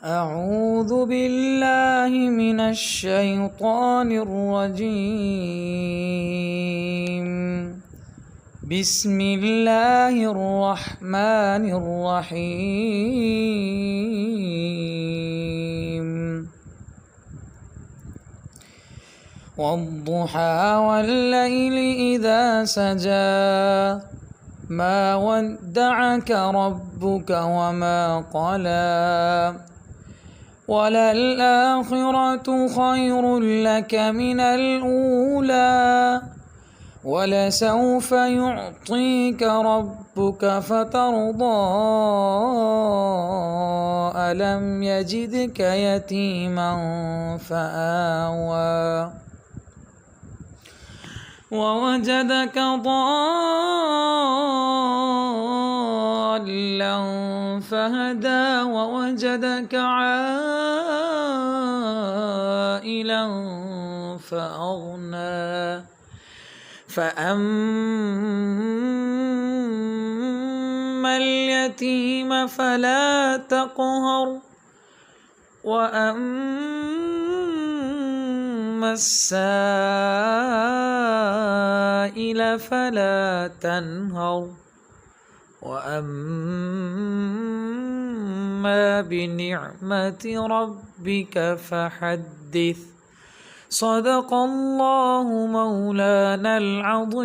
أعوذ بالله من الشيطان الرجيم. بسم الله الرحمن الرحيم. والضحى والليل إذا سجى ما ودعك ربك وما قلى وللآخرة خير لك من الأولى ولسوف يعطيك ربك فترضى ألم يجدك يتيما فآوى ووجدك ضالا فهدى ووجدك عائلا فأغنى فأما اليتيم فلا تقهر وأما السائل فلا تنهر وأما بنعمة ربك فحدث. صدق الله مولانا العظيم.